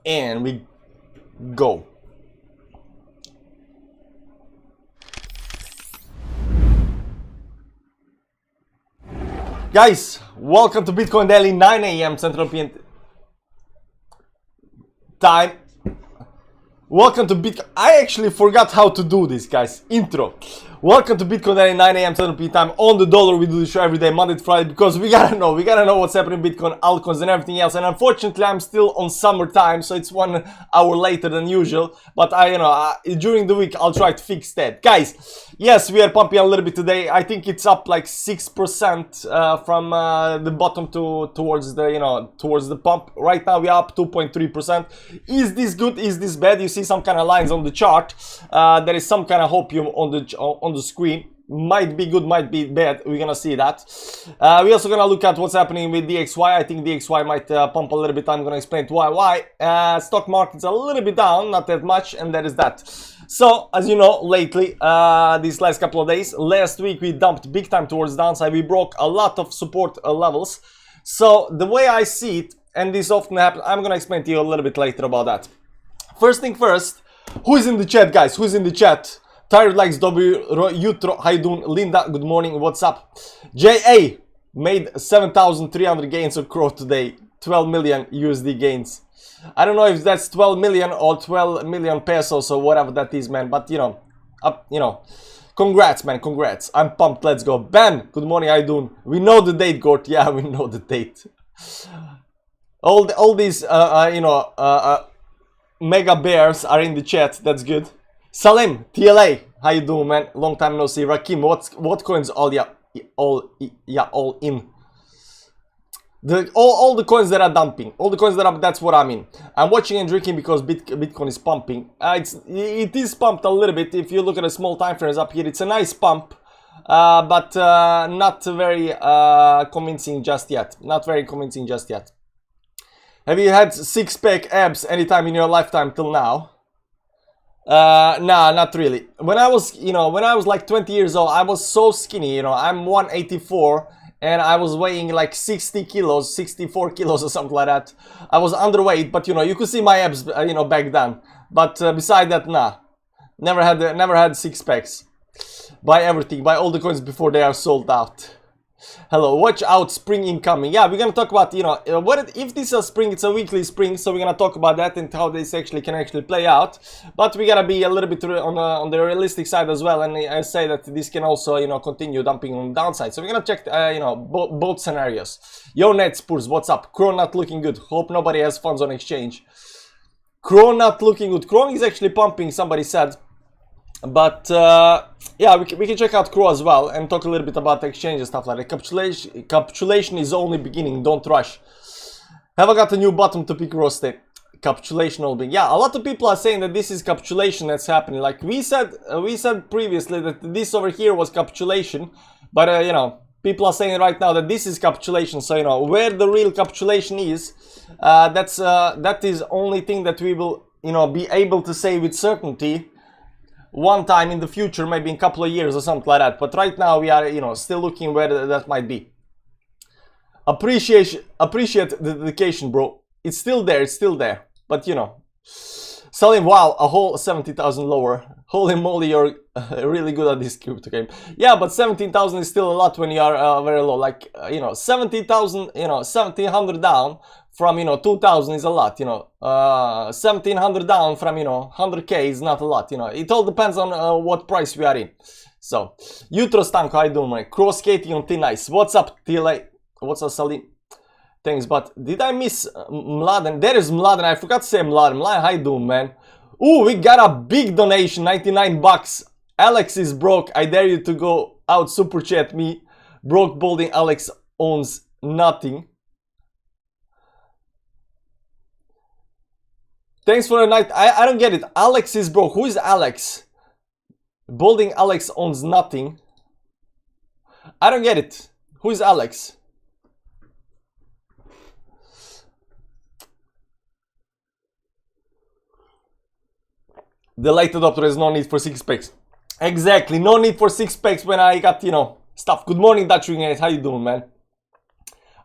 and we go. Guys, welcome to Bitcoin Daily, 9 a.m. Central European time. Welcome to Bitcoin. I actually forgot how to do this, guys. Intro. Welcome to Bitcoin Daily, 9 a.m. Central European time. On the dollar, we do the show every day, Monday to Friday, because we gotta know what's happening in Bitcoin, altcoins, and everything else. And unfortunately, I'm still on summertime, so it's 1 hour later than usual. But during the week, I'll try to fix that, guys. Yes, we are pumping a little bit today. I think it's up like 6% from the bottom towards the pump. Right now, we are up 2.3%. Is this good? Is this bad? You see some kind of lines on the chart. There is some kind of hopium on the screen. Might be good, might be bad. We're gonna see that. We're also gonna look at what's happening with DXY. I think DXY might pump a little bit. I'm gonna explain to why. Stock market's a little bit down, not that much, and that is that. So, as you know, lately, these last couple of days, last week we dumped big time towards the downside. We broke a lot of support levels. So, the way I see it, and this often happens, I'm gonna explain to you a little bit later about that. First thing first, who is in the chat, guys? Who is in the chat? Tired likes W, Jutro, how you doing? Linda, good morning, what's up? JA made 7,300 gains on Crow today, 12 million USD gains. I don't know if that's 12 million or 12 million pesos or whatever that is, man, but congrats, man, congrats. I'm pumped, let's go. Ben, good morning, how you doing? We know the date, Gort, yeah, we know the date. All these, mega bears are in the chat, that's good. Salim, TLA, how you doing, man? Long time no see. Rakim, what coins all in? All the coins that are dumping, all the coins that are, that's what I mean. I'm watching and drinking because Bitcoin is pumping. It is pumped a little bit. If you look at the small time frames up here, it's a nice pump, but not very convincing just yet. Not very convincing just yet. Have you had six-pack abs anytime in your lifetime till now? Nah, not really. When I was like 20 years old, I was so skinny, I'm 184 and I was weighing like 60 kilos, 64 kilos or something like that. I was underweight, but you could see my abs, back then. But beside that, nah, never had six packs. Buy everything, buy all the coins before they are sold out. Hello, watch out, spring incoming. Yeah, we're gonna talk about, if this is a spring, it's a weekly spring, so we're gonna talk about that and how this can actually play out. But we gotta be a little bit on the realistic side as well, and I say that this can also, continue dumping on the downside. So we're gonna check, both scenarios. Yo, Net Spurs, what's up? Crow not looking good. Hope nobody has funds on exchange. Crow not looking good. Crow is actually pumping, somebody said. But yeah, we can check out Crow as well and talk a little bit about the exchange and stuff like that. Capitulation is only beginning, don't rush. Have I got a new bottom to pick roasted? Capitulation will be. Yeah, a lot of people are saying that this is capitulation that's happening. Like we said previously that this over here was capitulation, but people are saying right now that this is capitulation. So where the real capitulation is, that is only thing that we will be able to say with certainty one time in the future, maybe in a couple of years or something like that. But right now we are still looking where that might be. Appreciate the dedication, bro. It's still there, but Salim, wow, a whole 70,000 lower. Holy moly, you're really good at this crypto game. Yeah, but 17,000 is still a lot when you are very low. Like 17,000, 1,700 down from 2,000 is a lot. 1,700 down from 100k is not a lot. It all depends on what price we are in. So Jutro Stanko, how you doing, man? Cross skating on thin ice. What's up, TLA? What's up, Salim? Thanks, but did I miss Mladen? There is Mladen. I forgot to say Mladen. Mladen, how you doing, man? Ooh, we got a big donation, 99 bucks. Alex is broke. I dare you to go out super chat me. Broke balding Alex owns nothing. Thanks for the night. I don't get it. Alex is broke. Who is Alex? Balding Alex owns nothing. I don't get it. Who is Alex? The late adopter has no need for six packs. Exactly, no need for six packs when I got, stuff. Good morning, Dutch Ring. How you doing, man?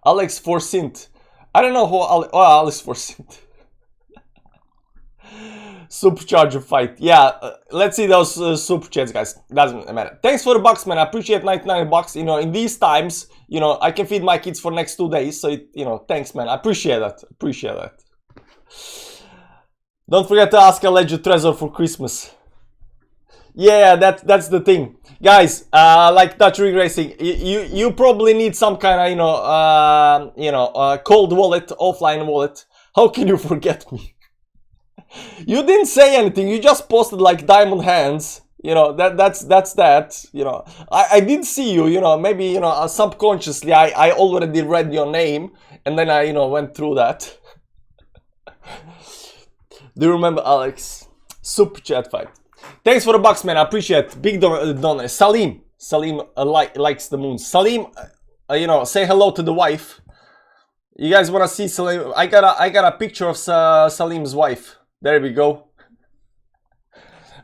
Alex for Sint. I don't know who Alex for Sint. Supercharger fight. Yeah, let's see those super chats, guys. Doesn't matter. Thanks for the bucks, man. I appreciate 99 bucks. You know, in these times, you know, I can feed my kids for next 2 days. So, you know, thanks, man. I appreciate that. Appreciate that. Don't forget to ask Alleged Treasure for Christmas. Yeah, that's the thing, guys. Like Dutch Rig Racing, you probably need some kind of cold wallet, offline wallet. How can you forget me? You didn't say anything. You just posted like diamond hands. You know, that's that. You know, I did see you. You know, maybe, you know, subconsciously I already read your name, and then I, you know, went through that. Do you remember Alex? Super chat fight. Thanks for the bucks, man. I appreciate it. Big donor. Salim likes the moon. Salim, you know, say hello to the wife. You guys want to see Salim? I got a picture of Salim's wife. There we go.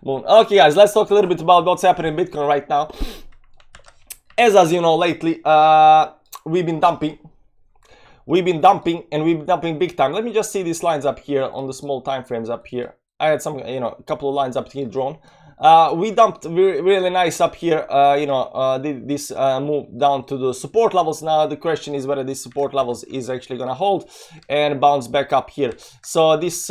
Moon. Okay, guys, let's talk a little bit about what's happening in Bitcoin right now. As you know, lately, we've been dumping. We've been dumping big time. Let me just see these lines up here on the small time frames up here. I had some, you know, a couple of lines up here drawn. We dumped really nice up here, this move down to the support levels. Now the question is whether this support levels is actually gonna hold and bounce back up here. So this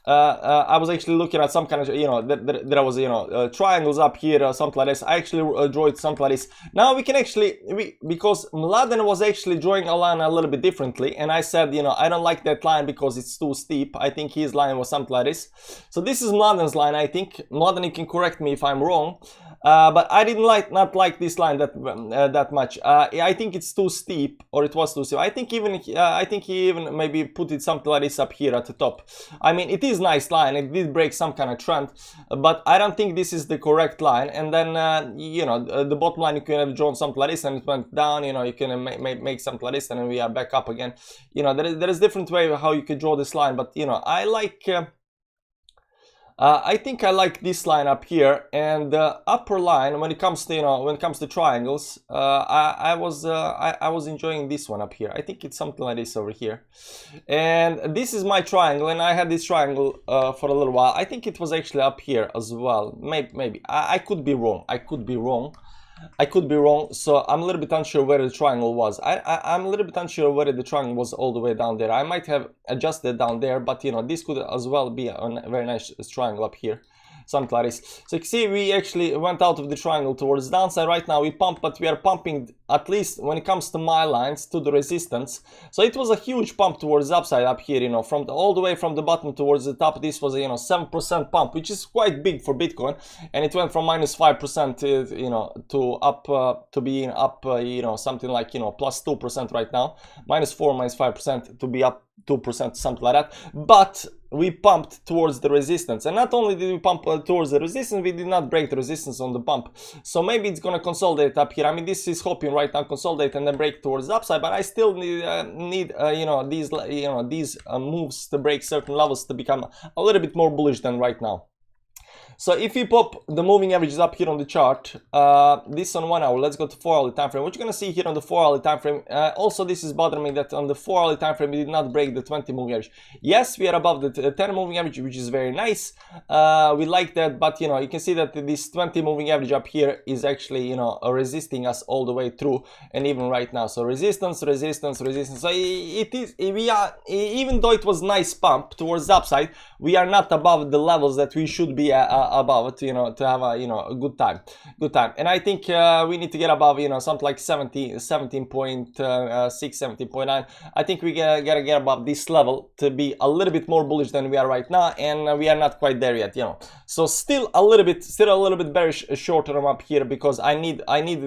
I was actually looking at some kind of, you know, there was, you know, triangles up here, something like this. I actually drew it something like this. Now we can actually, because Mladen was actually drawing a line a little bit differently, and I said, you know, I don't like that line because it's too steep. I think his line was something like this. So this is Mladen's line, I think. Mladen, you can correct me if I'm wrong. But I didn't not like this line that much. I think it's too steep, or it was too steep. I think he even maybe put it something like this up here at the top. I mean, it is nice line. It did break some kind of trend, but I don't think this is the correct line. And then you know, the bottom line, you can have drawn something like this, and it went down. You know, you can make something like this, and then we are back up again. You know, there is different way how you could draw this line, but you know, I like. I think I like this line up here, and the upper line when it comes to, you know, when it comes to triangles, I was enjoying this one up here. I think it's something like this over here, and this is my triangle, and I had this triangle for a little while. I think it was actually up here as well. Maybe I could be wrong. I could be wrong, so I'm a little bit unsure where the triangle was. I'm a little bit unsure whether the triangle was all the way down there. I might have adjusted down there, but you know, this could as well be a very nice triangle up here, something like this. So you can see we actually went out of the triangle towards the downside. Right now we pump, but we are pumping, at least when it comes to my lines, to the resistance. So it was a huge pump towards the upside up here, you know, from all the way from the bottom towards the top. This was a, you know, 7% pump, which is quite big for Bitcoin, and it went from -5% to, you know, to up to being up, you know, something like, you know, +2% right now, -4, -5% to be up 2%, something like that. But we pumped towards the resistance, and not only did we pump towards the resistance, we did not break the resistance on the pump. So maybe it's gonna consolidate up here. I mean, this is hoping right now consolidate and then break towards the upside, but I still need you know, these moves to break certain levels to become a little bit more bullish than right now. So if we pop the moving averages up here on the chart, this on 1 hour, let's go to 4-hourly time frame. What you're gonna see here on the 4-hourly time frame, also this is bothering me that on the 4-hourly time frame we did not break the 20 moving average. Yes, we are above the 10 moving average, which is very nice. We like that, but you know, you can see that this 20 moving average up here is actually, you know, resisting us all the way through, and even right now. So resistance. So it is, we are, even though it was nice pump towards the upside, we are not above the levels that we should be above it, you know, to have a, you know, a good time. And I think we need to get above, you know, something like 17.6, 17.9. I think we gotta get above this level to be a little bit more bullish than we are right now, and we are not quite there yet, you know. So still a little bit bearish short term up here, because I need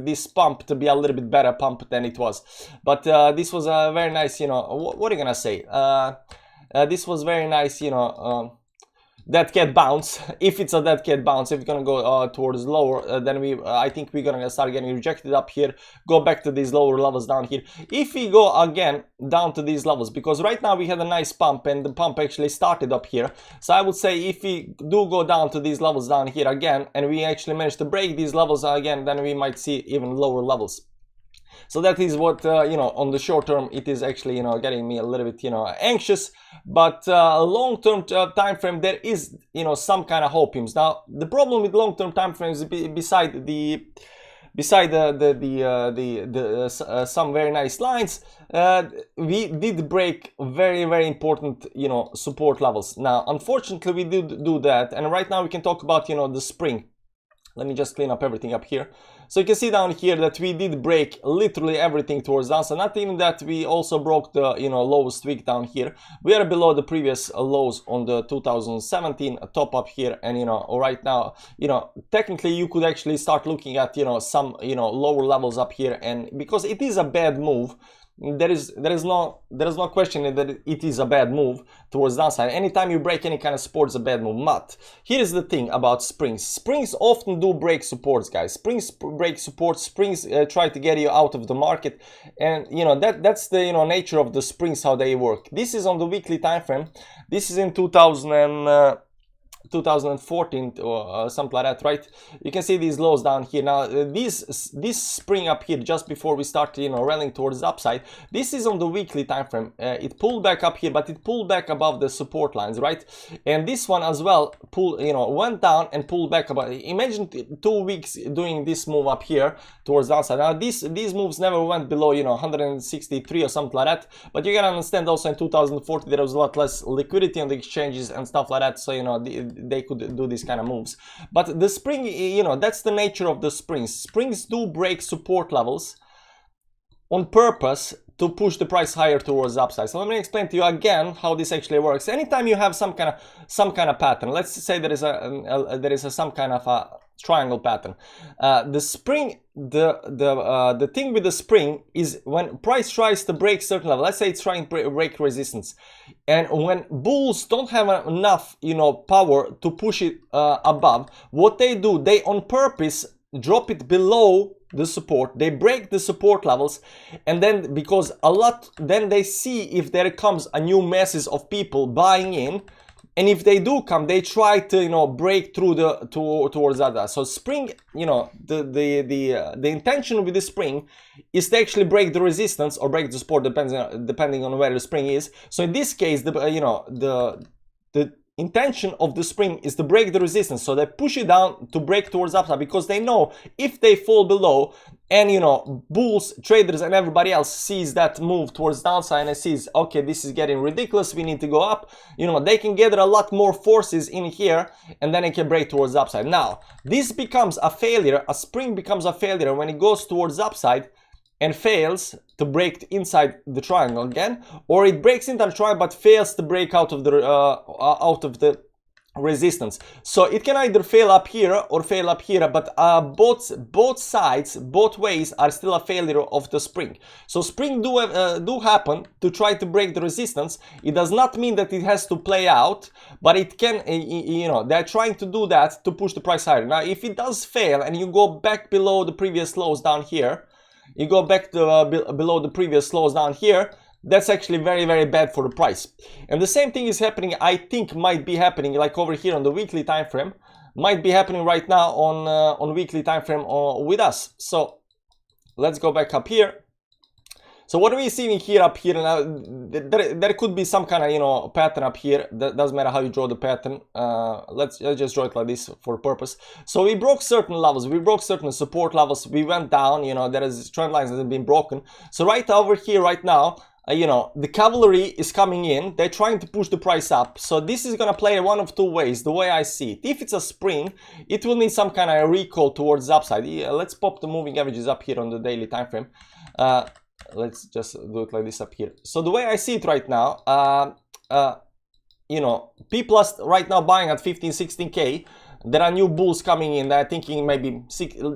this pump to be a little bit better pump than it was. But this was a very nice, you know, what are you gonna say? This was very nice, you know, dead cat bounce. If it's a dead cat bounce, if it's gonna go towards lower, then I think we're gonna start getting rejected up here, go back to these lower levels down here. If we go again down to these levels, because right now we had a nice pump, and the pump actually started up here, so I would say if we do go down to these levels down here again, and we actually manage to break these levels again, then we might see even lower levels. So that is what, you know, on the short term, it is actually, you know, getting me a little bit, you know, anxious. But long term time frame, there is, you know, some kind of hopiums. Now, the problem with long term time frames, beside some very nice lines, we did break very important, you know, support levels. Now, unfortunately, we did do that, and right now we can talk about, you know, the spring. Let me just clean up everything up here. So you can see down here that we did break literally everything towards down. So not even that, we also broke the, you know, lowest week down here. We are below the previous lows on the 2017 top up here. And, you know, right now, you know, technically you could actually start looking at, you know, some, you know, lower levels up here. And because it is a bad move, there is no question that it is a bad move towards downside. Anytime you break any kind of support, it's a bad move. But here is the thing about springs. Springs often do break supports, guys. Springs break supports. Springs try to get you out of the market, and you know that's the, you know, nature of the springs, how they work. This is on the weekly time frame. This is in 2014 or something like that, right? You can see these lows down here. Now this spring up here, just before we start, you know, rallying towards the upside, this is on the weekly time frame. It pulled back up here, but it pulled back above the support lines, right? And this one as well went down and pulled back about. Imagine 2 weeks doing this move up here towards the downside. Now these moves never went below, you know, 163 or something like that, but you gotta understand also in 2014 there was a lot less liquidity on the exchanges and stuff like that, so you know they could do these kind of moves. But the spring, you know, that's the nature of the springs. Springs do break support levels on purpose to push the price higher towards the upside. So let me explain to you again how this actually works. Anytime you have some kind of pattern, let's say there is some kind of a triangle pattern. The spring, the thing with the spring is when price tries to break certain level. Let's say it's trying to break resistance, and when bulls don't have enough, you know, power to push it above, what they do, they on purpose drop it below the support. They break the support levels, and then because then they see if there comes a new masses of people buying in. And if they do come, they try to, you know, break through towards that. So spring, you know, the intention with the spring is to actually break the resistance or break the support, depending on where the spring is. So in this case, the intention of the spring is to break the resistance. So they push it down to break towards upside, because they know if they fall below, and you know, bulls, traders and everybody else sees that move towards downside and sees, okay, this is getting ridiculous, we need to go up, you know, they can gather a lot more forces in here, and then it can break towards the upside. Now this becomes a failure. A spring becomes a failure when it goes towards the upside and fails to break inside the triangle again, or it breaks into the triangle but fails to break out of the resistance. So it can either fail up here or fail up here, but both sides, both ways are still a failure of the spring. So spring do happen to try to break the resistance. It does not mean that it has to play out, but it can, you know, they're trying to do that to push the price higher. Now if it does fail and you go back below the previous lows down here, you go back to below the previous lows down here, that's actually very bad for the price. And the same thing is happening, I think might be happening like over here on the weekly time frame, might be happening right now on weekly time frame with us. So let's go back up here. So what are we seeing here up here now? There could be some kind of, you know, pattern up here. That doesn't matter how you draw the pattern. Let's just draw it like this for purpose. So we broke certain levels, we broke certain support levels, we went down, you know, there is trend lines that have been broken. So right over here right now, you know, the cavalry is coming in, they're trying to push the price up. So this is gonna play one of two ways, the way I see it. If it's a spring, it will need some kind of recall towards the upside. Yeah, let's pop the moving averages up here on the daily time frame. Let's just do it like this up here. So the way I see it right now, you know, people are right now buying at 15-16k. There are new bulls coming in. They're thinking maybe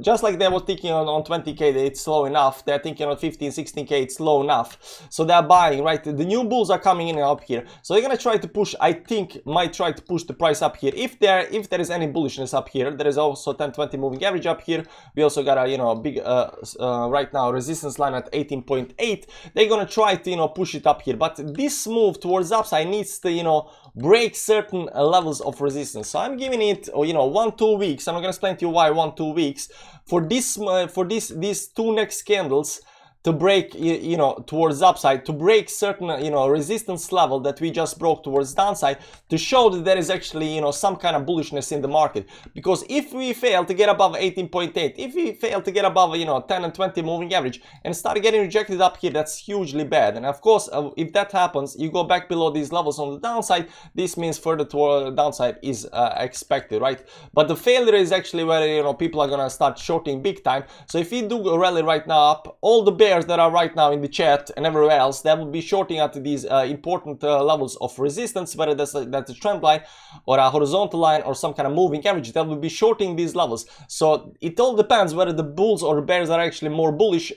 just like they were thinking on 20k it's slow enough. They're thinking on 15-16k it's slow enough. So they're buying, right? The new bulls are coming in up here. So they're gonna try to push, I think might try to push the price up here. If there is any bullishness up here, there is also 10-20 moving average up here. We also got a, you know, big right now resistance line at 18.8. They're gonna try to, you know, push it up here. But this move towards upside needs to, you know, break certain levels of resistance. So I'm giving it, you know, 1-2 weeks. I'm not gonna explain to you why 1-2 weeks for these two next candles to break, you know, towards upside, to break certain, you know, resistance level that we just broke towards downside, to show that there is actually, you know, some kind of bullishness in the market. Because if we fail to get above 18.8, if we fail to get above, you know, 10 and 20 moving average and start getting rejected up here, that's hugely bad. And of course, if that happens, you go back below these levels on the downside, this means further toward the downside is expected, right? But the failure is actually where, you know, people are gonna start shorting big time. So if we do a rally right now up, all the bears that are right now in the chat and everywhere else, they will be shorting at these important levels of resistance, whether that's a trend line or a horizontal line or some kind of moving average, they will be shorting these levels. So it all depends whether the bulls or the bears are actually more bullish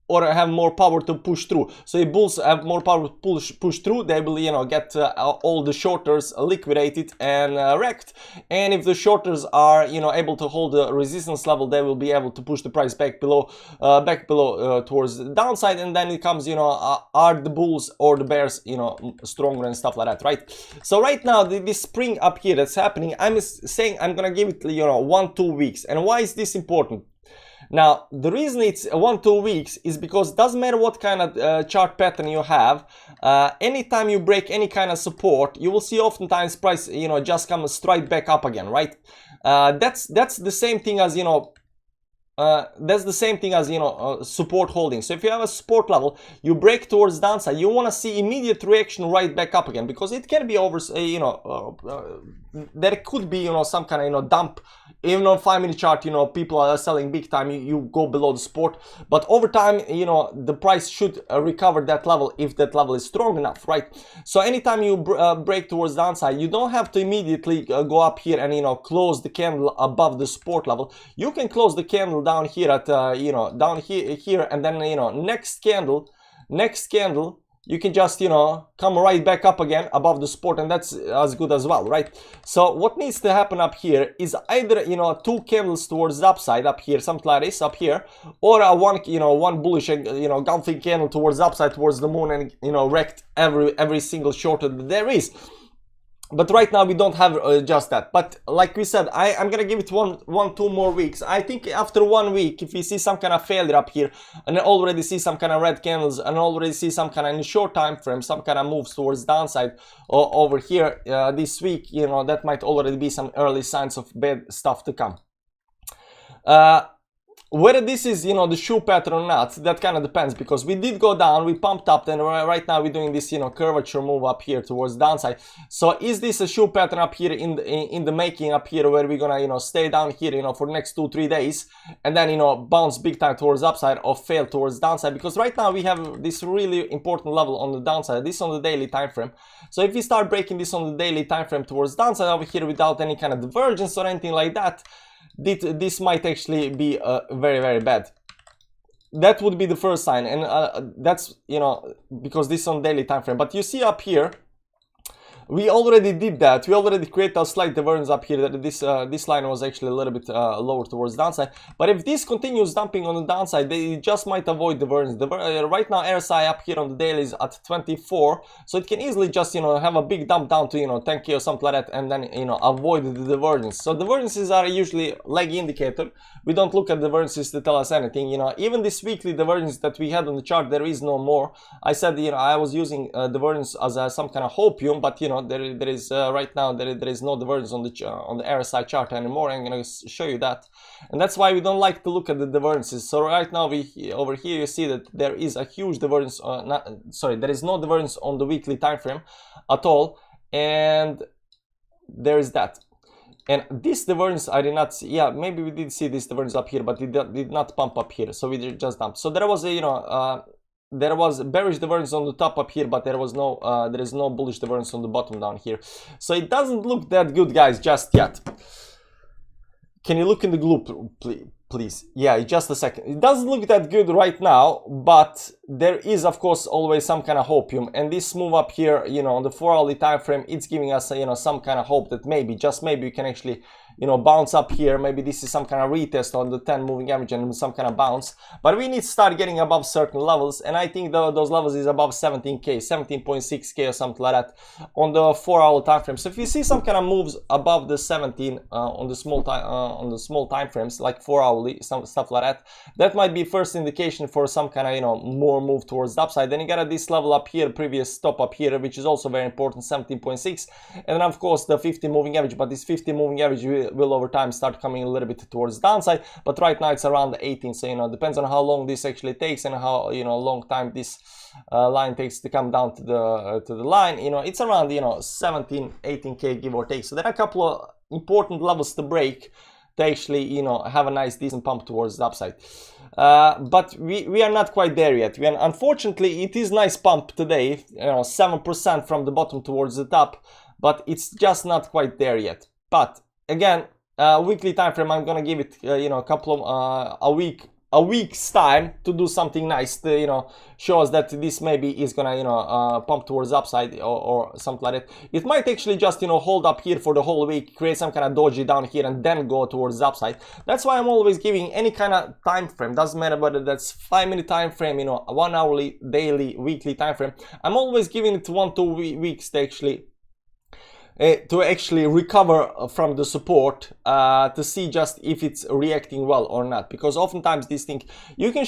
or have more power to push through. So if bulls have more power to push through, they will, you know, get all the shorters liquidated and wrecked. And if the shorters are, you know, able to hold the resistance level, they will be able to push the price back below towards the downside. And then it comes, you know, are the bulls or the bears, you know, stronger and stuff like that, right? So right now, this spring up here that's happening, I'm saying I'm gonna give it, you know, 1-2 weeks. And why is this important? Now, the reason it's 1-2 weeks is because it doesn't matter what kind of chart pattern you have, anytime you break any kind of support, you will see oftentimes price, you know, just come straight back up again, right? That's the same thing as, you know, support holding. So if you have a support level, you break towards downside, you want to see immediate reaction right back up again, because it can be over, there could be, you know, some kind of, you know, dump. Even on 5-minute chart, you know, people are selling big time, you go below the support, but over time, you know, the price should recover that level if that level is strong enough, right? So anytime you break towards downside, you don't have to immediately go up here and, you know, close the candle above the support level. You can close the candle down here at you know, down here, and then, you know, next candle, you can just, you know, come right back up again above the support, and that's as good as well, right? So what needs to happen up here is either, you know, 2 candles towards the upside up here, something like this up here, or one bullish, you know, golfing candle towards the upside, towards the moon, and, you know, wrecked every single short that there is. But right now we don't have just that. But like we said, I'm gonna give it 1-2 more weeks. I think after 1 week, if we see some kind of failure up here, and already see some kind of red candles, and already see some kind of, in short time frame, some kind of moves towards downside over here this week, you know, that might already be some early signs of bad stuff to come. Whether this is, you know, the shoe pattern or not, that kind of depends, because we did go down, we pumped up, and right now we're doing this, you know, curvature move up here towards downside. So is this a shoe pattern up here in the making up here, where we're gonna, you know, stay down here, you know, for the next 2-3 days, and then, you know, bounce big time towards upside or fail towards downside? Because right now we have this really important level on the downside, this on the daily time frame. So if we start breaking this on the daily time frame towards downside over here without any kind of divergence or anything like that, this might actually be very, very bad. That would be the first sign, and that's, you know, because this is on daily time frame. But you see up here, we already did that. We already created a slight divergence up here. That this line was actually a little bit lower towards downside. But if this continues dumping on the downside, they just might avoid divergence. Right now, RSI up here on the daily is at 24, so it can easily just, you know, have a big dump down to, you know, 10K or something like that, and then, you know, avoid the divergence. So divergences are usually lag indicator. We don't look at divergences to tell us anything. You know, even this weekly divergence that we had on the chart, there is no more. I said, you know, I was using divergence as some kind of hopium, but, you know, there is right now there is no divergence on the RSI chart anymore. I'm gonna show you that, and that's why we don't like to look at the divergences. So right now over here you see that there is a huge divergence. There is no divergence on the weekly time frame at all, and there is that. And this divergence I did not see. Yeah, maybe we did see this divergence up here, but it did not pump up here, so we just dumped. So there was a, you know, there was bearish divergence on the top up here, but there is no bullish divergence on the bottom down here. So it doesn't look that good, guys, just yet. Can you look in the gloop, please? Yeah, just a second. It doesn't look that good right now, but there is, of course, always some kind of hopium. And this move up here, you know, on the 4-hourly time frame, it's giving us, you know, some kind of hope that maybe, just maybe, we can actually, you know, bounce up here. Maybe this is some kind of retest on the 10 moving average and some kind of bounce, but we need to start getting above certain levels, and I think those levels is above 17k, 17.6k or something like that on the 4-hour time frame. So if you see some kind of moves above the 17 on the small time frames, like 4-hourly, some stuff like that, that might be first indication for some kind of, you know, more move towards the upside. Then you got this level up here, previous stop up here, which is also very important, 17.6, and then of course the 50 moving average, but this 50 moving average will over time start coming a little bit towards the downside, but right now it's around the 18. So, you know, depends on how long this actually takes and how, you know, long time this line takes to come down to the line. You know, it's around, you know, 17 18k give or take. So there are a couple of important levels to break to actually, you know, have a nice decent pump towards the upside, but we are not quite there yet. Unfortunately, it is nice pump today, you know, 7% from the bottom towards the top, but it's just not quite there yet. But again, weekly time frame, I'm gonna give it you know, a couple of a week's time to do something nice to, you know, show us that this maybe is gonna, you know, pump towards upside or something like that. It might actually just, you know, hold up here for the whole week, create some kind of doji down here, and then go towards the upside. That's why I'm always giving any kind of time frame, doesn't matter whether that's 5-minute time frame, you know, 1 hourly, daily, weekly time frame. I'm always giving it 1-2 weeks to actually recover from the support, to see just if it's reacting well or not, because oftentimes these things you can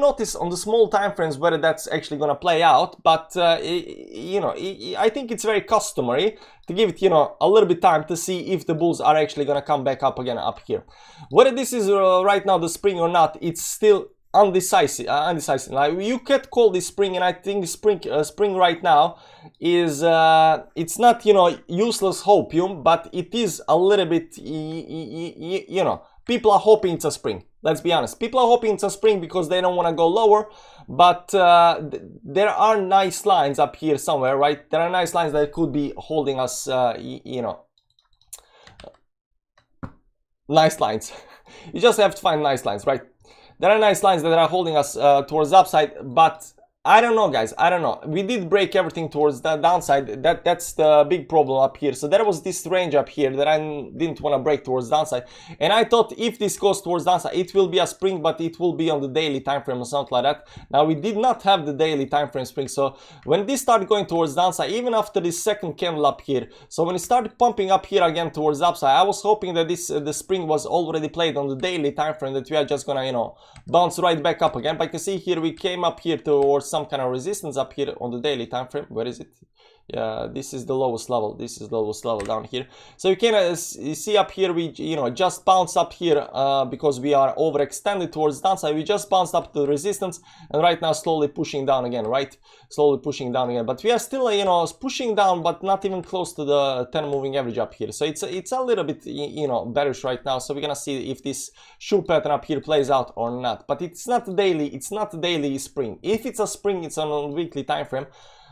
notice on the small time frames whether that's actually going to play out, but you know, I think it's very customary to give it, you know, a little bit time to see if the bulls are actually going to come back up again up here. Whether this is right now the spring or not, it's still undecisive. Like, you could call this spring, and I think spring right now is it's not, you know, useless hopium, but it is a little bit, you know, people are hoping it's a spring. Let's be honest, people are hoping it's a spring because they don't want to go lower, but there are nice lines up here somewhere, right? There are nice lines that could be holding us, you know, nice lines. You just have to find nice lines, right? There are nice lines that are holding us towards the upside, but I don't know, guys. I don't know. We did break everything towards the downside. That's the big problem up here. So there was this range up here that I didn't want to break towards downside, and I thought if this goes towards downside, it will be a spring, but it will be on the daily time frame or something like that. Now we did not have the daily time frame spring, so when this started going towards downside, even after this second candle up here, so when it started pumping up here again towards the upside, I was hoping that this the spring was already played on the daily time frame, that we are just gonna, you know, bounce right back up again. But you can see here we came up here towards some kind of resistance up here on the daily time frame. Where is it? Yeah, this is the lowest level. This is the lowest level down here. So you can see up here we, you know, just bounced up here because we are overextended towards downside. We just bounced up to the resistance, and right now slowly pushing down again, right? Slowly pushing down again, but we are still, you know, pushing down, but not even close to the 10 moving average up here. So it's a little bit, you know, bearish right now. So we're gonna see if this shoe pattern up here plays out or not. But it's not daily. It's not daily spring. If it's a spring, it's on a weekly time frame,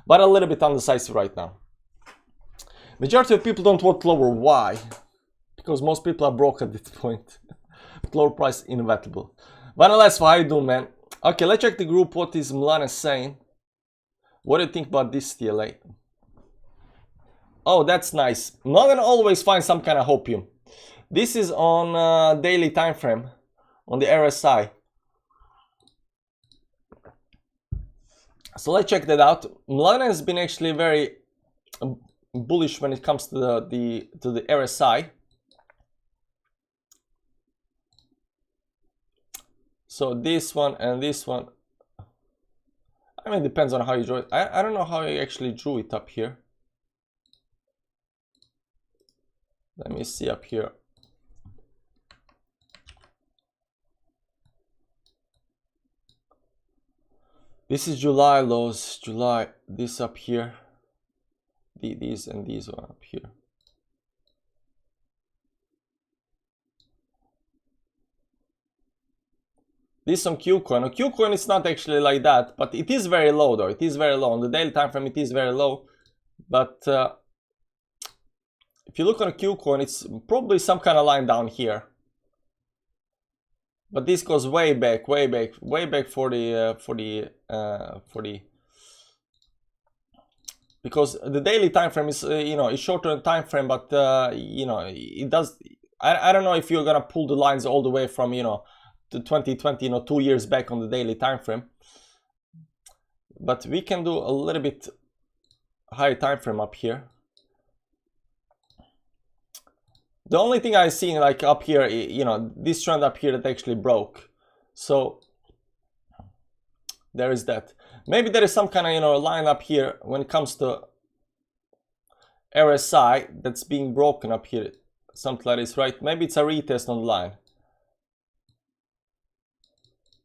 but a little bit undecisive right now. Majority of people don't want lower. Why? Because most people are broke at this point. Lower price inevitable. But nonetheless, how you doing, man? Okay, let's check the group. What is Milan saying? What do you think about this TLA? Oh, that's nice. I'm not gonna always find some kind of hopium. This is on daily time frame, on the RSI. So let's check that out. Milan has been actually very bullish when it comes to the RSI. So this one and this one, I mean, it depends on how you draw it. I don't know how you actually drew it up here. Let me see up here. This is July lows, July, this up here, these and these one up here. This on Qcoin. On Qcoin it's not actually like that, but it is very low though. It is very low. On the daily time frame it is very low. But if you look on Qcoin, it's probably some kind of line down here. But this goes way back for the because the daily time frame is you know, it's shorter time frame, but you know, it does, I don't know if you're gonna pull the lines all the way from, you know, to 2020, you know, 2 years back on the daily time frame, but we can do a little bit higher time frame up here. The only thing I see like up here, you know, this trend up here that actually broke. So there is that. Maybe there is some kind of, you know, line up here when it comes to RSI that's being broken up here. Something like this, right? Maybe it's a retest on the line.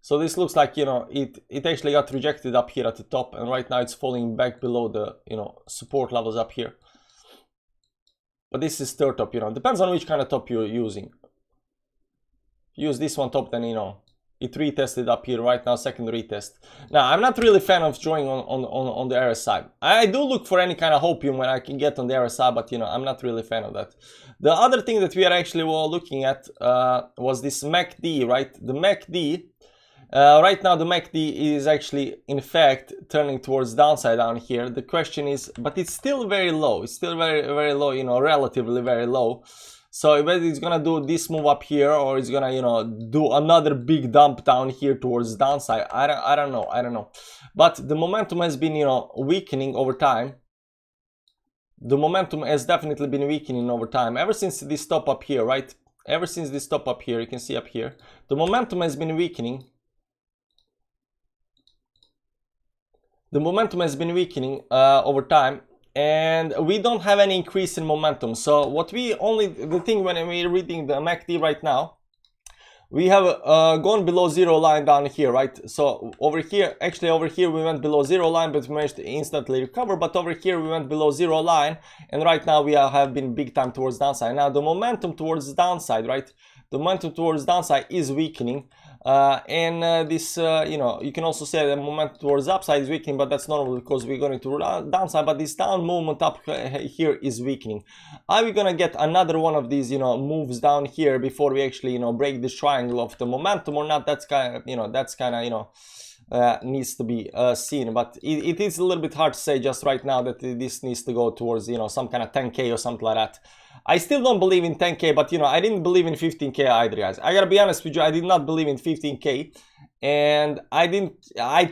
So this looks like, you know, it actually got rejected up here at the top, and right now it's falling back below the, you know, support levels up here. But this is third top, you know, depends on which kind of top you're using. Use this one top, then, you know, it retested up here right now, second retest. Now, I'm not really a fan of drawing on the RSI. I do look for any kind of hopium when I can get on the RSI, but, you know, I'm not really a fan of that. The other thing that we are actually looking at was this MACD, right? The MACD, right now the MACD is actually, in fact, turning towards downside down here. The question is, but it's still very low. It's still very, very low, you know, relatively very low. So whether it's gonna do this move up here, or it's gonna, you know, do another big dump down here towards downside, I don't know. But the momentum has been, you know, weakening over time. The momentum has definitely been weakening over time ever since this top up here, right? Ever since this top up here, you can see up here, the momentum has been weakening. The momentum has been weakening over time. And we don't have any increase in momentum. So what the thing when we're reading the MACD right now, we have gone below zero line down here, right? So over here, actually over here we went below zero line, but we managed to instantly recover. But over here we went below zero line, and right now we have been big time towards downside. Now the momentum towards downside, right? The momentum towards downside is weakening. This, you know, you can also say the momentum towards upside is weakening, but that's normal because we're going to downside. But this down movement up here is weakening. Are we going to get another one of these, you know, moves down here before we actually, you know, break this triangle of the momentum or not? That's kind of, you know, you know, needs to be seen. But it is a little bit hard to say just right now that this needs to go towards, you know, some kind of 10K or something like that. I still don't believe in 10K, but, you know, I didn't believe in 15K either, guys. I gotta be honest with you, I did not believe in 15K. And I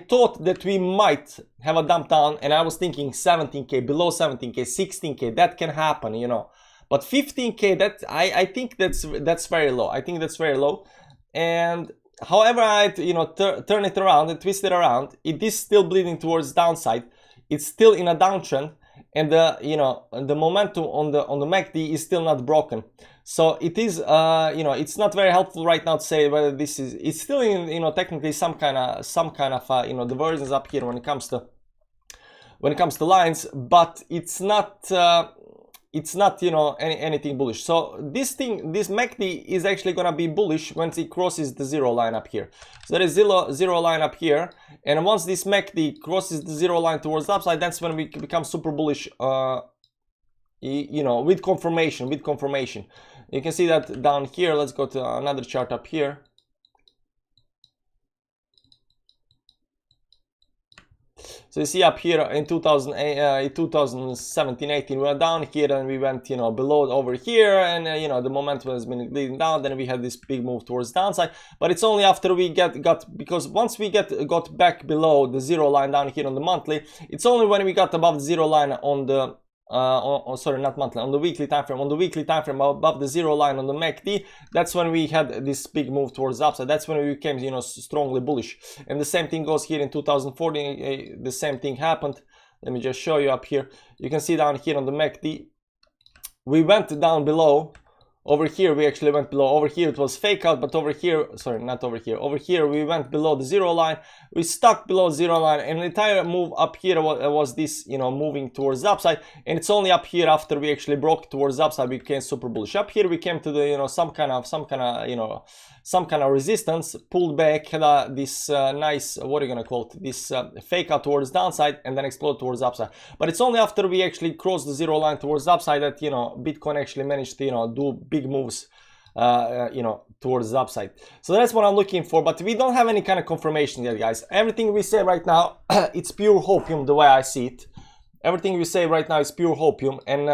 thought that we might have a dump down, and I was thinking 17K, below 17K, 16K, that can happen, you know. But 15K, that I think that's very low. I think that's very low. And however I, you know, turn it around and twist it around, it is still bleeding towards downside. It's still in a downtrend. And the, you know, the momentum on the MACD is still not broken. So it is, you know, it's not very helpful right now to say whether this is, it's still in, you know, technically some kind of you know, divergence up here when it comes to lines, but it's not, you know, anything bullish. So this MACD is actually gonna be bullish once it crosses the zero line up here. So there is zero line up here, and once this MACD crosses the zero line towards the upside, that's when we become super bullish. You know, with confirmation. You can see that down here. Let's go to another chart up here. So you see up here in 2017-18, we were down here and we went, you know, below over here, and you know, the momentum has been leading down. Then we had this big move towards downside, but it's only after we because once we got back below the zero line down here on the monthly, it's only when we got above the zero line on the sorry, not monthly, on the weekly time frame. On the weekly time frame above the zero line on the MACD, that's when we had this big move towards the upside. That's when we became, you know, strongly bullish. And the same thing goes here in 2014. The same thing happened. Let me just show you up here. You can see down here on the MACD, we went down below. Over here we actually went below. Over here it was fake out, but over here, sorry, not over here, over here we went below the zero line. We stuck below zero line, and the entire move up here was this, you know, moving towards the upside. And it's only up here after we actually broke towards the upside we became super bullish. Up here we came to the, you know, some kind of you know, some kind of resistance, pulled back, had this nice, what are you gonna call it, this fake out towards downside, and then explode towards the upside. But it's only after we actually crossed the zero line towards the upside that, you know, Bitcoin actually managed to, you know, do big moves, you know, towards the upside. So that's what I'm looking for, but we don't have any kind of confirmation yet, guys. Everything we say right now, it's pure hopium the way I see it. Everything we say right now is pure hopium, and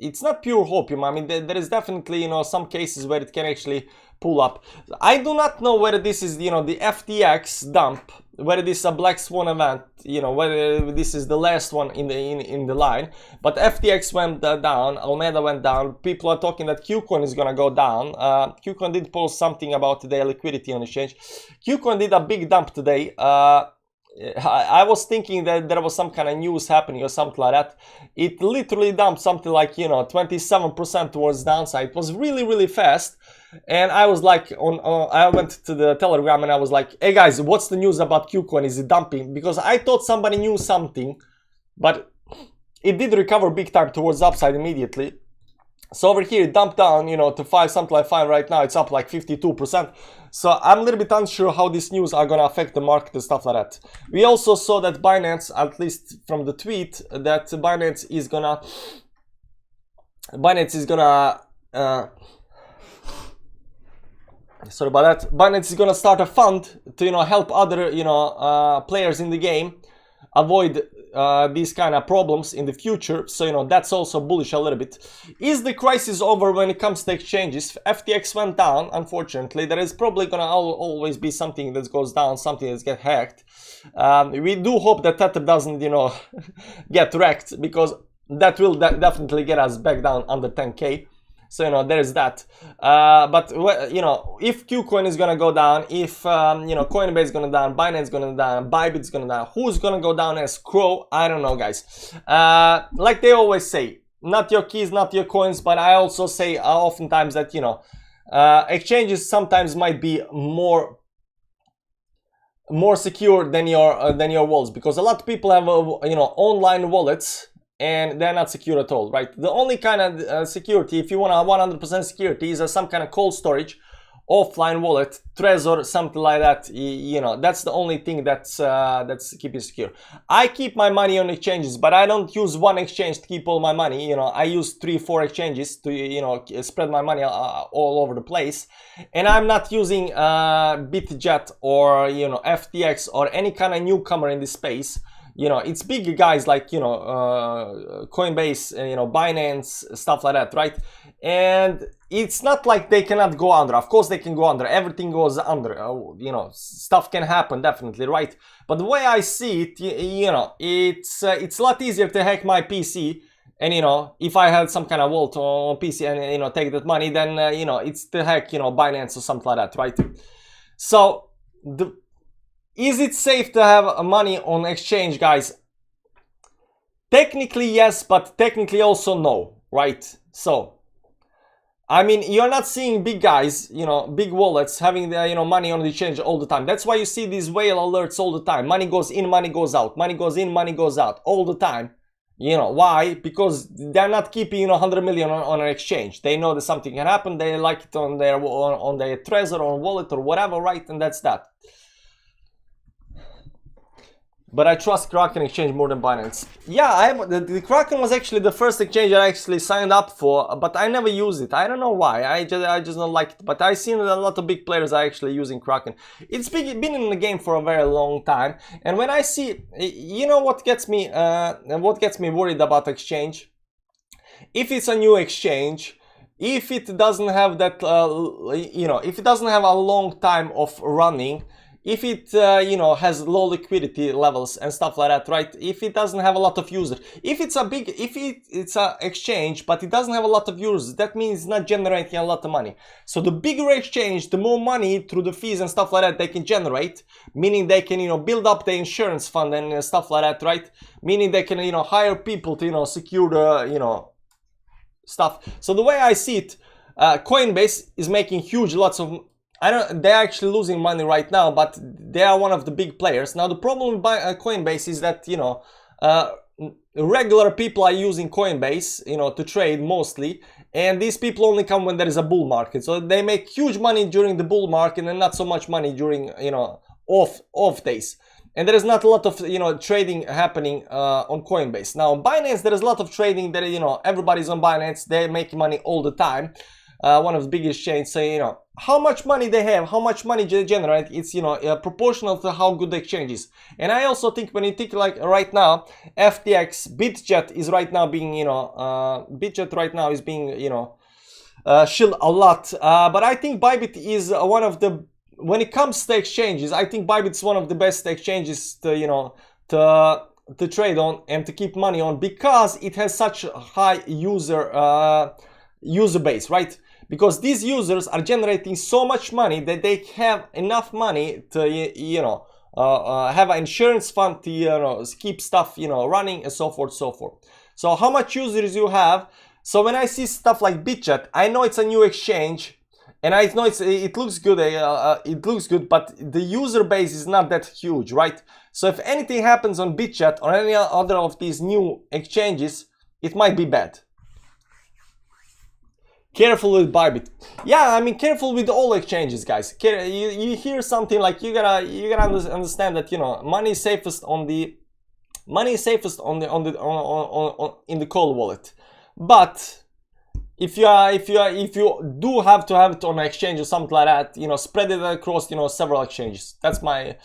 it's not pure hopium. I mean, there is definitely, you know, some cases where it can actually pull up. I do not know whether this is, you know, the FTX dump, whether this is a black swan event, you know, whether this is the last one in the line. But FTX went down, Alameda went down. People are talking that Qcoin is gonna go down. Qcoin did post something about their liquidity on exchange. Qcoin did a big dump today. I was thinking that there was some kind of news happening or something like that. It literally dumped something like, you know, 27% towards downside. It was really, really fast. And I was like, I went to the Telegram and I was like, hey guys, what's the news about Qcoin? Is it dumping? Because I thought somebody knew something, but it did recover big time towards upside immediately. So over here it dumped down, you know, to 5, something like 5. Right now it's up like 52%. So I'm a little bit unsure how these news are gonna affect the market and stuff like that. We also saw that Binance, at least from the tweet, that Binance is gonna sorry about that. Binance is gonna start a fund to, you know, help other, you know, players in the game avoid these kind of problems in the future. So, you know, that's also bullish a little bit. Is the crisis over when it comes to exchanges? FTX went down, unfortunately. There is probably gonna always be something that goes down, something that's get hacked. We do hope that Tether doesn't, you know, get wrecked, because that will definitely get us back down under 10K. So, you know, there is that. But, you know, if Qcoin is gonna go down, if, you know, Coinbase is gonna down, Binance is gonna down, Bybit is gonna down, who's gonna go down as Crow? I don't know, guys. Like they always say, not your keys, not your coins, but I also say oftentimes that, you know, exchanges sometimes might be more secure than your wallets, because a lot of people have, you know, online wallets, and they're not secure at all, right? The only kind of security, if you want a 100% security, is some kind of cold storage, offline wallet, Trezor, something like that. You know, that's the only thing that's keep you secure. I keep my money on exchanges, but I don't use one exchange to keep all my money. You know, I use 3-4 exchanges to, you know, spread my money all over the place. And I'm not using BitJet or, you know, FTX or any kind of newcomer in this space. You know, it's big guys like, you know, Coinbase, you know, Binance, stuff like that, right? And it's not like they cannot go under. Of course they can go under. Everything goes under. You know, stuff can happen, definitely, right? But the way I see it, you know, it's a lot easier to hack my PC. And, you know, if I had some kind of wallet on PC and, you know, take that money, then, you know, it's to hack, you know, Binance or something like that, right? So, is it safe to have money on exchange, guys? Technically yes, but technically also no, right? So, I mean, you're not seeing big guys, you know, big wallets having their, you know, money on the exchange all the time. That's why you see these whale alerts all the time. Money goes in, money goes out, money goes in, money goes out all the time. You know, why? Because they're not keeping, you know, 100 million on an exchange. They know that something can happen. They like it on their Trezor or wallet or whatever, right? And that's that. But I trust Kraken exchange more than Binance. Yeah, the Kraken was actually the first exchange I actually signed up for, but I never use it. I don't know why. I just don't like it. But I've seen a lot of big players are actually using Kraken. It's been in the game for a very long time. And when I see, you know what gets me worried about exchange? If it's a new exchange, if it doesn't have that, you know, if it doesn't have a long time of running, if it, you know, has low liquidity levels and stuff like that, right? If it doesn't have a lot of users, if it's a exchange, but it doesn't have a lot of users, that means it's not generating a lot of money. So the bigger exchange, the more money through the fees and stuff like that they can generate, meaning they can, you know, build up the insurance fund and stuff like that, right? Meaning they can, you know, hire people to, you know, secure the, you know, stuff. So the way I see it, Coinbase is making huge lots of, they're actually losing money right now, but they are one of the big players. Now the problem with Coinbase is that, you know, regular people are using Coinbase, you know, to trade mostly, and these people only come when there is a bull market. So they make huge money during the bull market and not so much money during, you know, off days. And there is not a lot of, you know, trading happening on Coinbase. Now on Binance there is a lot of trading that, you know, everybody's on Binance, they're making money all the time. one of the biggest exchanges. So you know how much money they have, how much money they generate. It's, you know, proportional to how good the exchange is. And I also think when you think like right now, FTX, BitJet is right now being, you know, BitJet right now is being, you know, shilled a lot. But I think Bybit is one of the, when it comes to exchanges, I think Bybit is one of the best exchanges to, you know, to trade on and to keep money on, because it has such a high user base, right? Because these users are generating so much money that they have enough money to, you know, have an insurance fund to, you know, keep stuff, you know, running, and so forth, so forth. So how much users you have? So when I see stuff like BitJet, I know it's a new exchange, and I know it looks good. It looks good, but the user base is not that huge, right? So if anything happens on BitJet or any other of these new exchanges, it might be bad. Careful with Bybit. Yeah, I mean, careful with all exchanges, guys. You hear something like you gotta understand that, you know, money is safest in the cold wallet. But if you do have to have it on an exchange or something like that, you know, spread it across, you know, several exchanges. That's my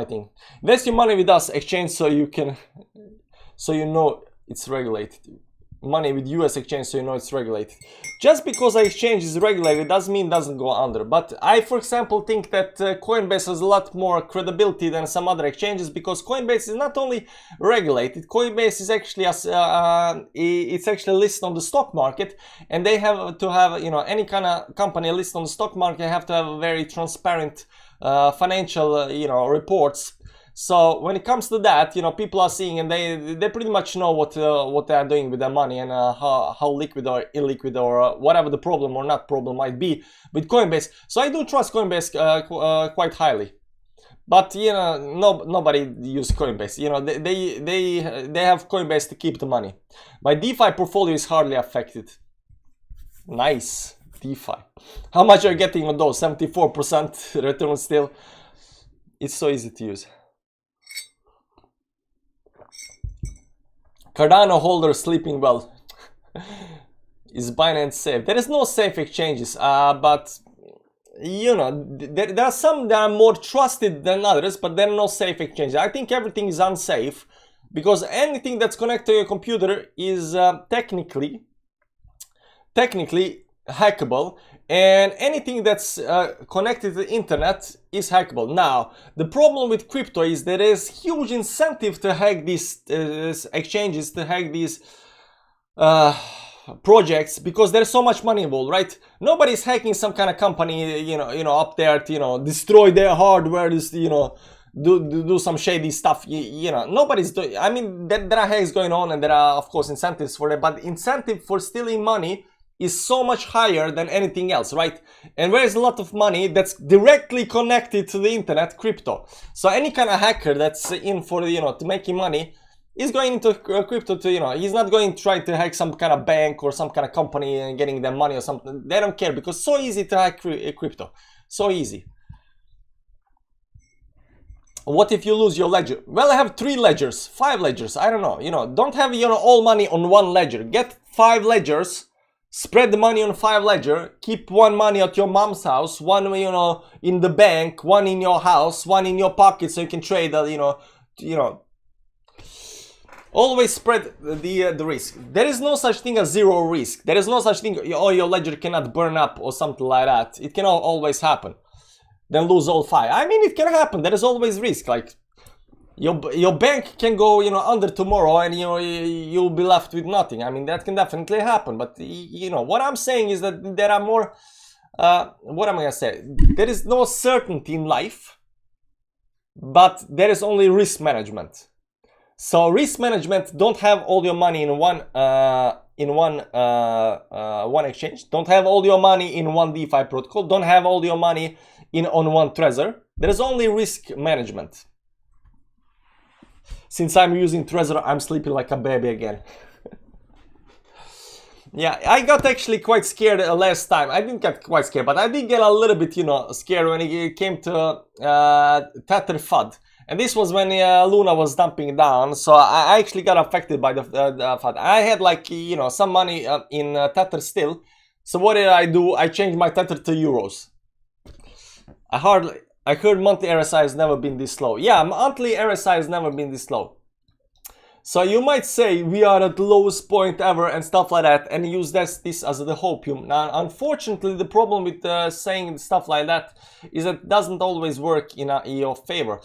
thing. Invest your money with us exchange, so you know it's regulated. Money with US exchange, so you know it's regulated. Just because an exchange is regulated doesn't mean it doesn't go under. But I, for example, think that Coinbase has a lot more credibility than some other exchanges, because Coinbase is not only regulated, Coinbase is actually it's actually listed on the stock market, and they have to have, you know, any kind of company listed on the stock market have to have a very transparent financial, you know, reports. So when it comes to that, you know, people are seeing, and they pretty much know what they are doing with their money, and how liquid or illiquid or whatever the problem or not problem might be with Coinbase. So I do trust Coinbase quite highly. But you know, nobody uses Coinbase. You know, they have Coinbase to keep the money. My DeFi portfolio is hardly affected. Nice, DeFi. How much are you getting on those? 74% return still. It's so easy to use. Cardano holder sleeping well. Is Binance safe? There is no safe exchanges, but you know, there are some that are more trusted than others, but there are no safe exchanges. I think everything is unsafe, because anything that's connected to your computer is technically hackable, and anything that's connected to the internet is hackable. Now, the problem with crypto is there is huge incentive to hack these exchanges, to hack these projects, because there's so much money involved, right? Nobody's hacking some kind of company, you know, up there to, you know, destroy their hardware, you know, do some shady stuff. You know, nobody's doing. I mean, there are hacks going on, and there are, of course, incentives for that, but incentive for stealing money is so much higher than anything else, right? And there is a lot of money that's directly connected to the internet, crypto. So any kind of hacker that's in for, you know, to making money is going into crypto to, you know, he's not going to try to hack some kind of bank or some kind of company and getting their money or something. They don't care, because it's so easy to hack crypto. So easy. What if you lose your ledger? Well, I have 3 ledgers, 5 ledgers, I don't know. You know, don't have, you know, all money on one ledger. Get 5 ledgers. Spread the money on 5 ledger. Keep one money at your mom's house, one, you know, in the bank, one in your house, one in your pocket, so you can trade. You know. Always spread the risk. There is no such thing as zero risk. There is no such thing. Oh, your ledger cannot burn up or something like that. It can always happen. Then lose all 5. I mean, it can happen. There is always risk. Like your bank can go, you know, under tomorrow, and you know, you'll be left with nothing. I mean, that can definitely happen. But you know, what I'm saying is that there are more. What am I gonna say? There is no certainty in life, but there is only risk management. So risk management, don't have all your money in one exchange. Don't have all your money in one DeFi protocol. Don't have all your money on one Trezor. There is only risk management. Since I'm using Trezor, I'm sleeping like a baby again. Yeah, I got actually quite scared last time. I didn't get quite scared, but I did get a little bit, you know, scared when it came to Tether FUD. And this was when Luna was dumping down, so I actually got affected by the FUD. I had, like, you know, some money in Tether still, So what did I do? I changed my tether to euros. I heard monthly RSI has never been this low. Yeah, monthly RSI has never been this low. So you might say we are at the lowest point ever and stuff like that, and use this as the hopium. Now, unfortunately, the problem with saying stuff like that is that it doesn't always work in your favor.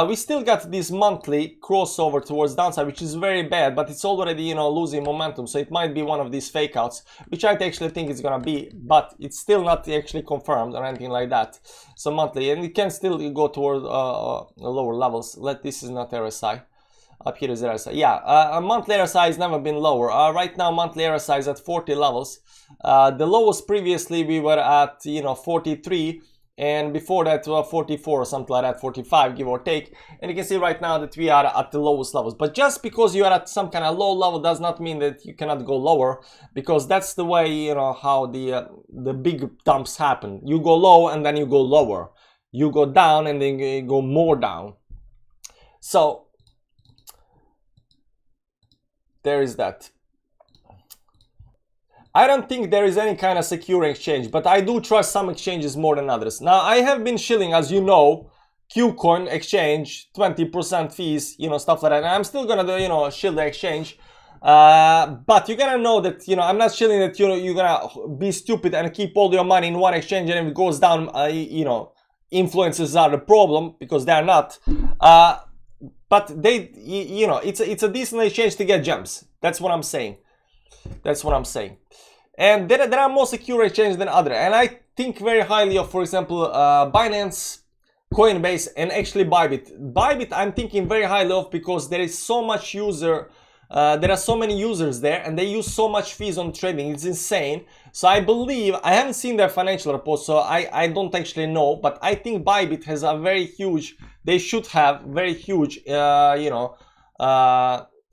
We still got this monthly crossover towards downside, which is very bad, but it's already, you know, losing momentum. So it might be one of these fake outs, which I actually think it's gonna be, but it's still not actually confirmed or anything like that. So monthly, and it can still go toward lower levels. This is not RSI. Up here is RSI. Yeah, a monthly RSI has never been lower. Right now, monthly RSI is at 40 levels. The lowest previously we were at, you know, 43, and before that 44 or something like that, 45 give or take. And you can see right now that we are at the lowest levels. But just because you are at some kind of low level does not mean that you cannot go lower, because that's the way, you know, how the big dumps happen. You go low and then you go lower. You go down and then you go more down. So there is that. I don't think there is any kind of secure exchange, but I do trust some exchanges more than others. Now, I have been shilling, as you know, Qcoin exchange, 20% fees, you know, stuff like that. And I'm still gonna do, you know, shill the exchange. But you gotta know that, you know, I'm not shilling that, you know, you're gonna be stupid and keep all your money in one exchange, and if it goes down, you know, influences are the problem, because they're not. But they, you know, it's a decent exchange to get gems. That's what I'm saying. That's what I'm saying. And there are more secure exchanges than other. And I think very highly of, for example, Binance, Coinbase, and actually Bybit. Bybit I'm thinking very highly of because there is so much there are so many users there, and they use so much fees on trading. It's insane. So I believe, I haven't seen their financial report, so I don't actually know, but I think Bybit has a very huge, they should have very huge, you know,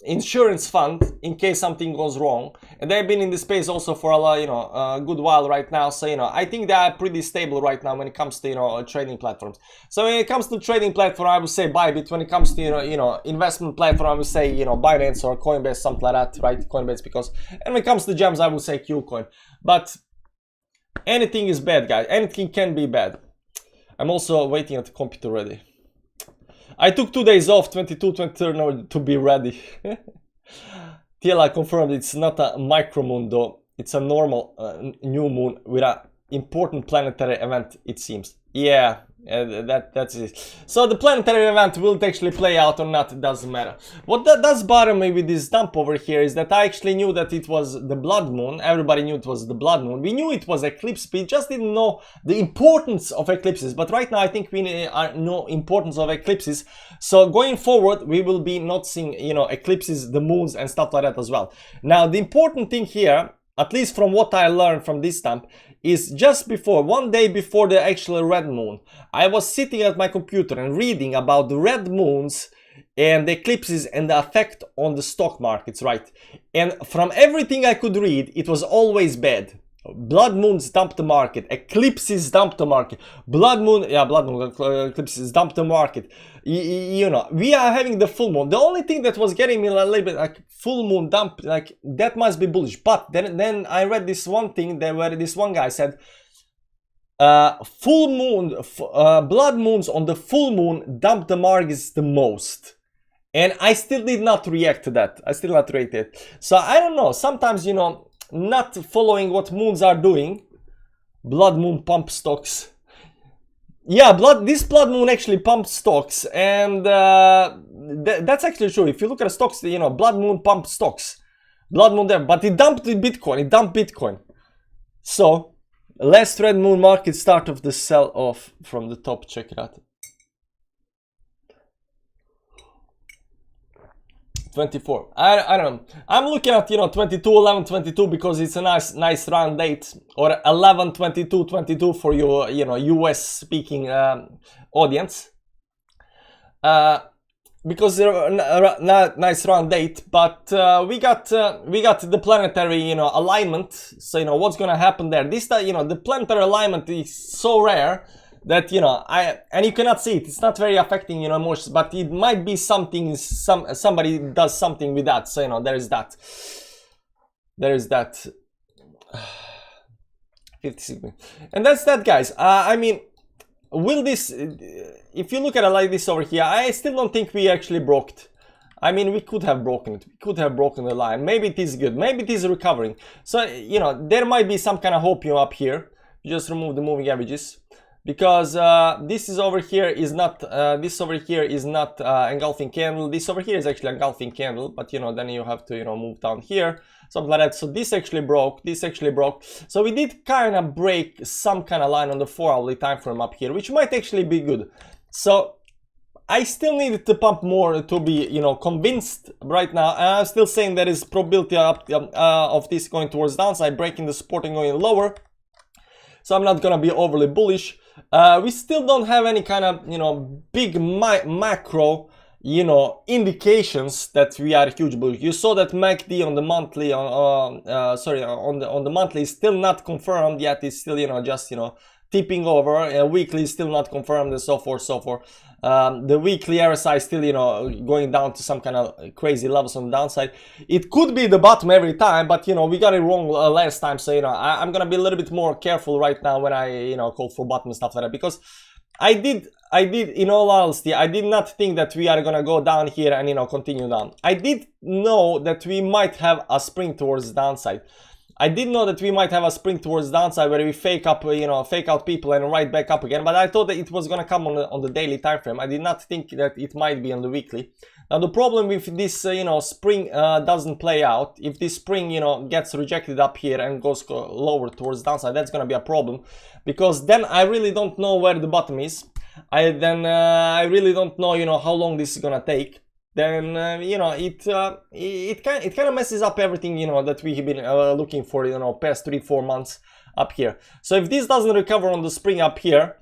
insurance fund in case something goes wrong. And they've been in the space also for a, you know, a good while right now. So, you know, I think they are pretty stable right now when it comes to, you know, trading platforms. So when it comes to trading platform, I would say Bybit. When it comes to, you know, investment platform, I would say, you know, Binance or Coinbase, something like that, right? Coinbase, because, and when it comes to gems, I would say Qcoin. But anything is bad, guys. Anything can be bad. I'm also waiting at the computer ready. I took 2 days off, 22, 23, to be ready. TLI confirmed it's not a micromoon though. It's a normal new moon with an important planetary event, it seems. Yeah, that's it. So the planetary event will actually play out or not, it doesn't matter. What that does bother me with this dump over here is that I actually knew that it was the blood moon. Everybody knew it was the blood moon. We knew it was eclipse, we just didn't know the importance of eclipses. But right now I think we know importance of eclipses. So going forward, we will be not seeing, you know, eclipses, the moons and stuff like that as well. Now the important thing here, at least from what I learned from this dump, is just before, one day before the actual red moon, I was sitting at my computer and reading about the red moons and the eclipses and the effect on the stock markets, right? And from everything I could read, it was always bad. Blood moons dump the market, eclipses dump the market, blood moon eclipses dump the market. You know, we are having the full moon. The only thing that was getting me a little bit like full moon dump, like that must be bullish. But then I read this one thing that where this one guy said, full moon, blood moons on the full moon dump the markets the most. And I still did not react to that. I still not react to it. So I don't know. Sometimes, you know, not following what moons are doing. Blood moon pump stocks. Yeah, this blood moon actually pumped stocks, and that's actually true. If you look at the stocks, you know, blood moon pumped stocks. Blood moon there, but it dumped Bitcoin. It dumped Bitcoin. So last red moon market start of the sell off from the top. Check it out. 24. I don't know. I'm looking at, you know, 22, 11, 22 because it's a nice round date, or 11, 22, 22 for your, you know, US speaking audience. Because nice round date, but we got the planetary, you know, alignment. So, you know, what's gonna happen there? This, you know, the planetary alignment is so rare that, you know, and you cannot see it. It's not very affecting, you know, emotions, but it might be something, somebody does something with that. So, you know, there is that. 56 minutes. And that's that, guys. I mean, will this, if you look at it like this over here, I still don't think we actually broke it. I mean, we could have broken it. We could have broken the line. Maybe it is good. Maybe it is recovering. So, you know, there might be some kind of hope up here. Just remove the moving averages. Because this is over here is not, engulfing candle. This over here is actually engulfing candle. But, you know, then you have to, you know, move down here. Something like that. So this actually broke. This actually broke. So we did kind of break some kind of line on the 4-hourly time frame up here, which might actually be good. So I still needed to pump more to be, you know, convinced right now. And I'm still saying there is probability of this going towards downside, breaking the support and going lower. So I'm not gonna be overly bullish. We still don't have any kind of, you know, big macro, you know, indications that we are huge bullish. You saw that MACD on the monthly, on the monthly is still not confirmed yet. It's still, you know, just, you know, tipping over. Weekly is still not confirmed, and so forth, so forth. The weekly RSI is still, you know, going down to some kind of crazy levels on the downside. It could be the bottom every time, but, you know, we got it wrong last time. So, you know, I'm gonna be a little bit more careful right now when I, you know, call for bottom and stuff like that, because I did, in all honesty, I did not think that we are gonna go down here and, you know, continue down. I did know that we might have a spring towards the downside. I did know that we might have a spring towards downside where we fake up, you know, fake out people and right back up again. But I thought that it was gonna come on the daily time frame. I did not think that it might be on the weekly. Now the problem if this, you know, spring doesn't play out, if this spring, you know, gets rejected up here and goes lower towards downside, that's gonna be a problem, because then I really don't know where the bottom is. I really don't know, you know, how long this is gonna take. Then you know, it kind of messes up everything, you know, that we have been looking for, you know, past 3-4 months up here. So if this doesn't recover on the spring up here,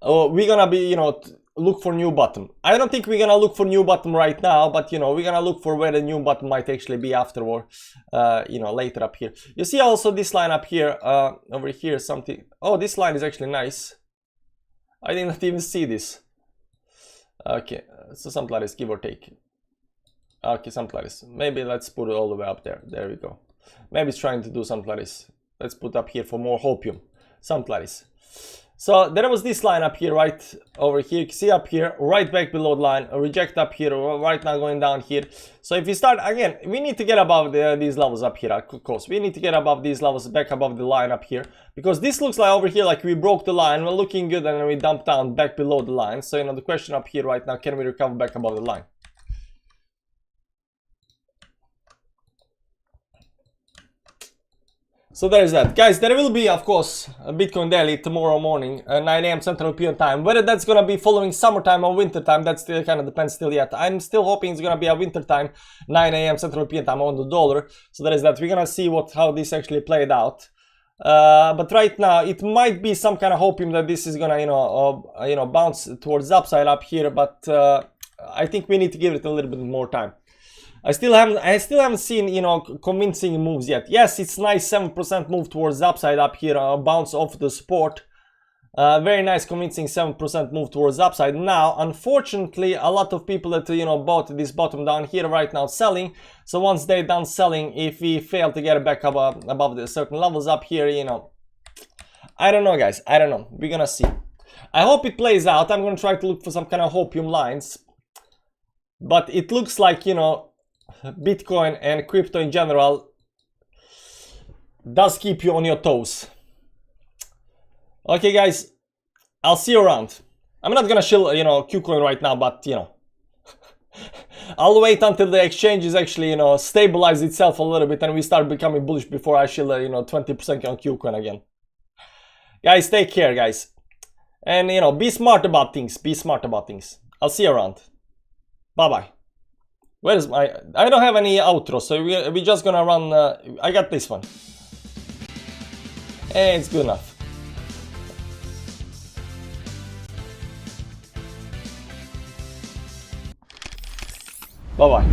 we're gonna be, you know, look for new bottom. I don't think we're gonna look for new bottom right now, but, you know, we're gonna look for where the new bottom might actually be afterward, you know, later up here. You see also this line up here, over here, something. Oh, this line is actually nice. I did not even see this. Okay, so something like this, give or take. Okay, something like this. Maybe let's put it all the way up there. There we go. Maybe it's trying to do something like this. Let's put up here for more hopium. Something like this. So there was this line up here, right over here. You can see up here, right back below the line. A reject up here, right now going down here. So if we start again, we need to get above these levels up here. Of course, we need to get above these levels, back above the line up here, because this looks like over here like we broke the line. We're looking good, and then we dumped down back below the line. So, you know, the question up here right now: can we recover back above the line? So there is that. Guys, there will be, of course, a Bitcoin daily tomorrow morning, 9 AM Central European time. Whether that's going to be following summertime or winter time, that still kind of depends still yet. I'm still hoping it's going to be a winter time, 9 AM Central European time on the dollar. So there is that. We're going to see how this actually played out. But right now, it might be some kind of hoping that this is going to, you know, bounce towards the upside up here. But I think we need to give it a little bit more time. I still haven't seen, you know, convincing moves yet. Yes, it's nice 7% move towards the upside up here, bounce off the support. Very nice convincing 7% move towards the upside. Now, unfortunately, a lot of people that, you know, bought this bottom down here right now selling. So once they're done selling, if we fail to get it back above the certain levels up here, you know, I don't know, guys. I don't know. We're gonna see. I hope it plays out. I'm gonna try to look for some kind of hopium lines. But it looks like, you know, Bitcoin and crypto in general does keep you on your toes. Okay, guys, I'll see you around. I'm not gonna shill, you know, Qcoin right now, but, you know, I'll wait until the exchange is actually, you know, stabilize itself a little bit and we start becoming bullish before I shill, you know, 20% on Qcoin again. Guys, take care, guys, and, you know, be smart about things. Be smart about things. I'll see you around. Bye bye. Where is my... I don't have any outro, so we're just gonna run... I got this one. And it's good enough. Bye-bye.